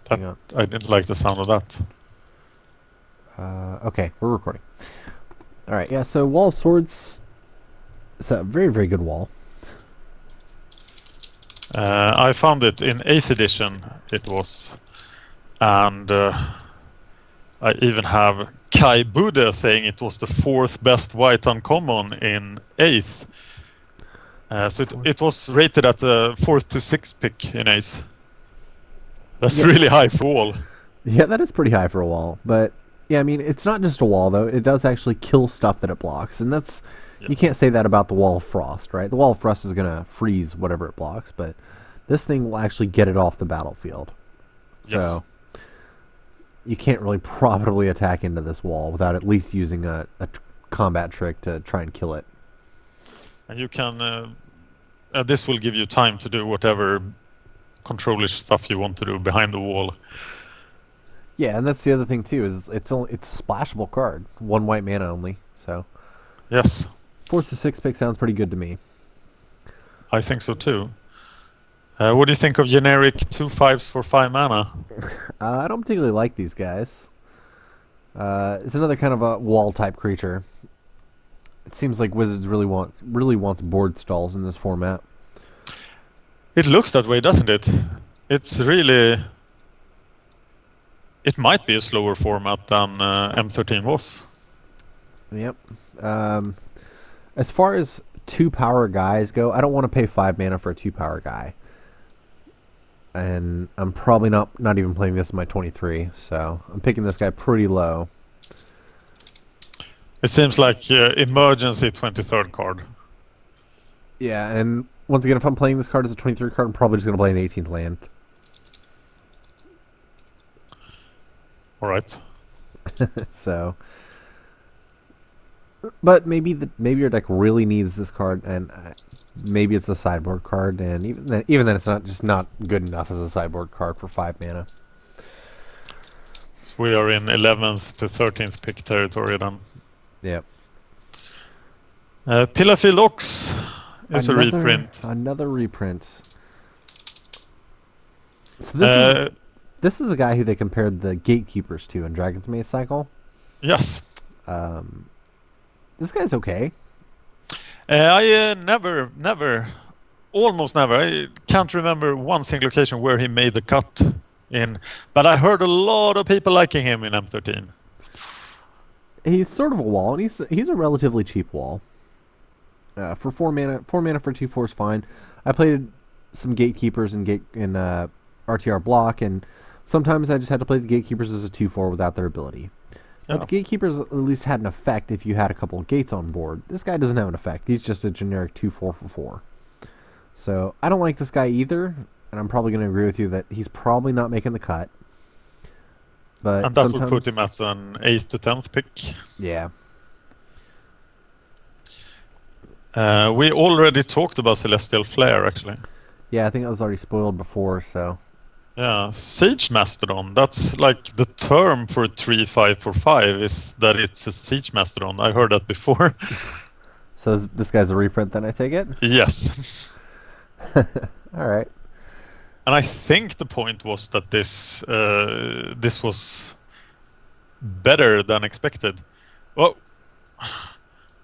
Hang on. I didn't like the sound of that. Okay, we're recording. All right, yeah. So Wall of Swords is a very, very good wall. I found it in 8th edition. It was, and I even have Kai Bude saying it was the 4th best white uncommon in 8th. So it was rated at the 4th to 6th pick in 8th. That's Yeah, really high for wall. yeah, that is pretty high for a wall. But yeah, I mean, it's not just a wall though. It does actually kill stuff that it blocks, and that's you Yes. can't say that about the Wall of Frost, right? The Wall of Frost is gonna freeze whatever it blocks, but this thing will actually get it off the battlefield. Yes. So you can't really profitably attack into this wall without at least using a combat trick to try and kill it. And you can. This will give you time to do whatever controlish stuff you want to do behind the wall. Yeah, and that's the other thing too is it's a splashable card, 1 white mana only. So Yes, 4th to 6th pick sounds pretty good to me. I think so too. What do you think of generic 2/5s for 5 mana? I don't particularly like these guys. It's another kind of a wall type creature. It seems like Wizards really wants board stalls in this format. It looks that way, doesn't it? It's really. It might be a slower format than M13 was. Yep. As far as 2-power guys go, I don't want to pay 5 mana for a 2-power guy. And I'm probably not even playing this in my 23, so I'm picking this guy pretty low. It seems like emergency 23rd card. Yeah, and once again, if I'm playing this card as a 23 card, I'm probably just going to play an 18th land. All right. So, but maybe your deck really needs this card, and maybe it's a sideboard card, and even then, it's not good enough as a sideboard card for 5 mana. So we are in 11th to 13th pick territory then. Yep. Pillarfield Ox is a reprint. Another reprint. So this is the guy who they compared the Gatekeepers to in Dragon's Maze Cycle. Yes. This guy's okay. I almost never. I can't remember one single occasion where he made the cut in, but I heard a lot of people liking him in M13. He's sort of a wall, and he's a relatively cheap wall. For 4 mana for 2/4 is fine. I played some Gatekeepers in RTR Block, and sometimes I just had to play the Gatekeepers as a 2/4 without their ability. But the Gatekeepers at least had an effect if you had a couple of gates on board. This guy doesn't have an effect. He's just a generic 2/4 for 4. So I don't like this guy either, and I'm probably going to agree with you that he's probably not making the cut. But and that would put him as an 8th to 10th pick. Yeah. We already talked about Celestial Flare, actually. Yeah, I think I was already spoiled before, so... Yeah, Siege Mastodon. That's like the term for 3/5 for 5 is that it's a Siege Mastodon. I heard that before. So this guy's a reprint then, I take it? Yes. Alright. And I think the point was that this was better than expected.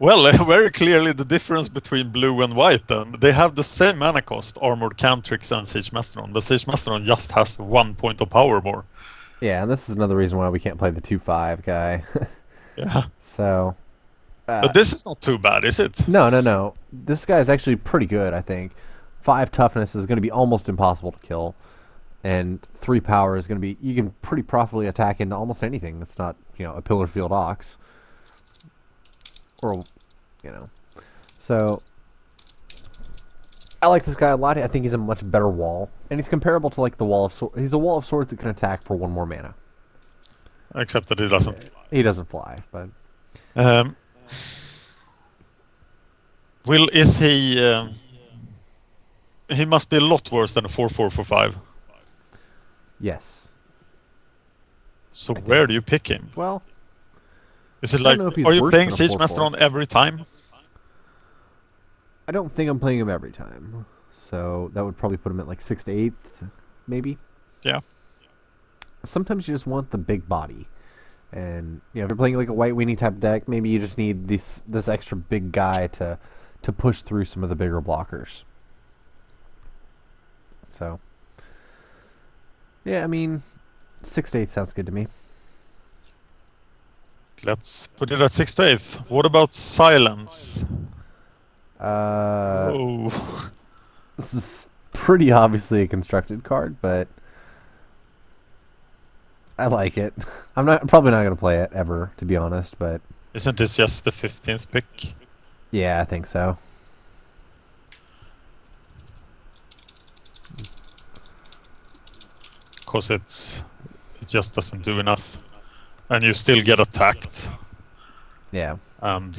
Well, very clearly the difference between blue and white then. They have the same mana cost, Armored Cantrix and Siege Mastodon, but Siege Mastodon just has 1 point of power more. Yeah, and this is another reason why we can't play the 2/5 guy. Yeah. So... but this is not too bad, is it? No. This guy is actually pretty good, I think. 5 toughness is going to be almost impossible to kill. And 3 power is going to be... You can pretty profitably attack into almost anything that's not, a Pillarfield Ox. Or, So, I like this guy a lot. I think he's a much better wall. And he's comparable to, like, the Wall of Swords. He's a Wall of Swords that can attack for 1 more mana. Except that he doesn't. He doesn't fly, but... Is he... he must be a lot worse than a 4/4 for 5. Yes. So where do you pick him? Well... Is it like, are you playing Siege Mastodon every time? I don't think I'm playing him every time. So that would probably put him at like 6th to 8th, maybe. Yeah. sometimes you just want the big body. And if you're playing like a white weenie type deck, maybe you just need this extra big guy to push through some of the bigger blockers. So, yeah, I mean, 6 to 8 sounds good to me. Let's put it at 6 to 8. What about silence? Oh. This is pretty obviously a constructed card, but I like it. I'm probably not going to play it ever, to be honest, but Isn't this just the 15th pick? yeah, I think so. Because it just doesn't do enough. And you still get attacked. Yeah. And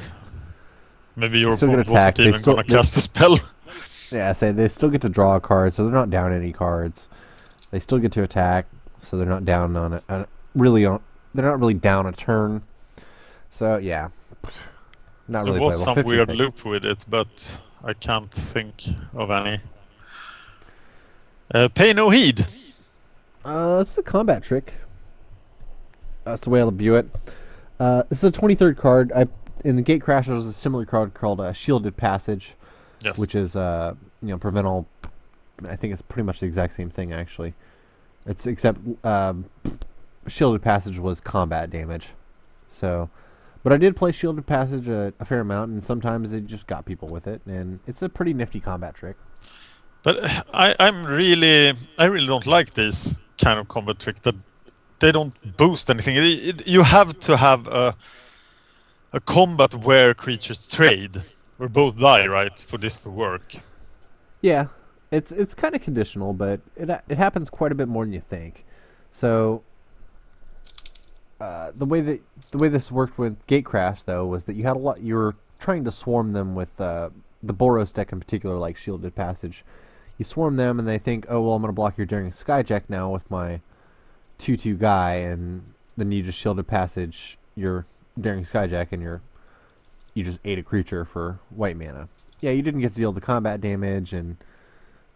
maybe your Still get opponent wasn't attacked. even going to cast a spell. Yeah, I say they still get to draw a card, so they're not down any cards. They still get to attack, so they're not down on it. They're not really down a turn. So yeah, not There really was playable. some 50, weird I think. loop with it, but I can't think of any. Pay no heed. This is a combat trick. That's the way I view it. This is a 23rd card. In the Gate Crash, there was a similar card called Shielded Passage, Yes. which is prevent all. I think it's pretty much the exact same thing actually. It's except Shielded Passage was combat damage. So, but I did play Shielded Passage a fair amount, and sometimes it just got people with it, and it's a pretty nifty combat trick. But I really don't like this kind of combat trick that they don't boost anything. You have to have a combat where creatures trade, where both die, right, for this to work. Yeah, it's kind of conditional, but it happens quite a bit more than you think. So the way this worked with Gate Crash though was that you were trying to swarm them with the Boros deck in particular, like Shielded Passage. You swarm them and they think, oh well, I'm going to block your Daring Skyjack now with my 2/2 guy, and then you just Shielded Passage your Daring Skyjack and you just ate a creature for white mana. Yeah, you didn't get to deal the combat damage, and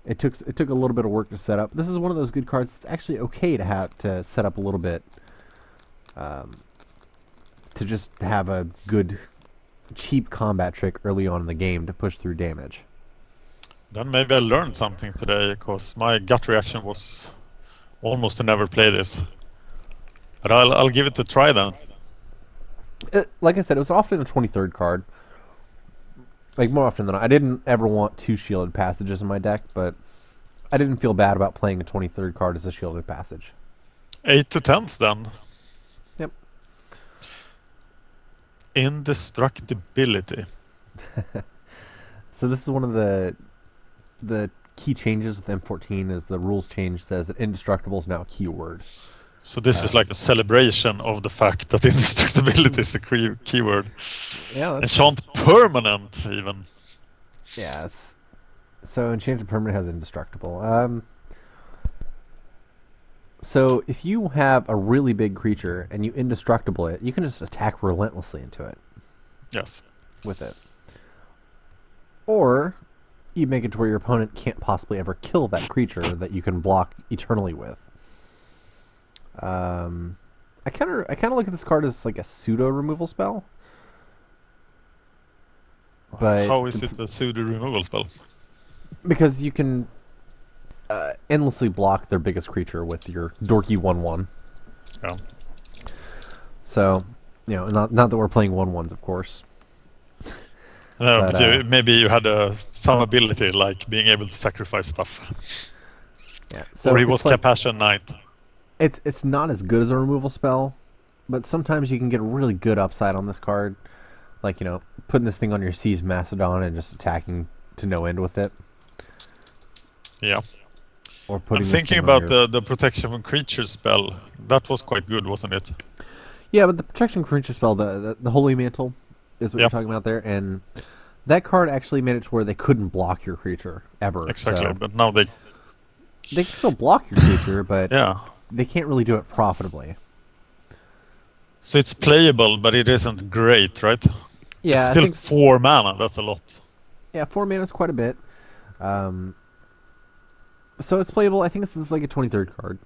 it took a little bit of work to set up. This is one of those good cards. It's actually okay to have to set up a little bit, to just have a good, cheap combat trick early on in the game to push through damage. Then maybe I learned something today, because my gut reaction was almost to never play this. But I'll give it a try then. Like I said, it was often a 23rd card. Like, more often than not. I didn't ever want 2 Shielded Passages in my deck, but I didn't feel bad about playing a 23rd card as a Shielded Passage. 8 to 10th then. Yep. Indestructibility. So this is one of the key changes with M14 is the rules change says that indestructible is now a keyword. So this is like a celebration of the fact that indestructibility is a keyword. Yeah, Enchant permanent even. Yes. So enchanted permanent has indestructible. So if you have a really big creature and you indestructible it, you can just attack relentlessly into it. Yes. With it. Or you make it to where your opponent can't possibly ever kill that creature that you can block eternally with. I kind of look at this card as like a pseudo removal spell. But how is it a pseudo removal spell? Because you can endlessly block their biggest creature with your dorky 1/1. Yeah. So, not that we're playing 1/1s, of course. No, but maybe you had some ability, like being able to sacrifice stuff. Yeah. So or he was Capashen Knight. It's not as good as a removal spell, but sometimes you can get a really good upside on this card. Like, putting this thing on your Seas Mastodon and just attacking to no end with it. Yeah. Or putting I'm thinking about the protection from creatures spell. That was quite good, wasn't it? Yeah, but the protection creature spell, the Holy Mantle, is what you're talking about there, and that card actually made it to where they couldn't block your creature ever. Exactly, so but now they can still block your creature, but yeah, they can't really do it profitably. So it's playable, but it isn't great, right? Yeah, it's still 4 mana. That's a lot. Yeah, 4 mana is quite a bit. So it's playable. I think this is like a 23rd card.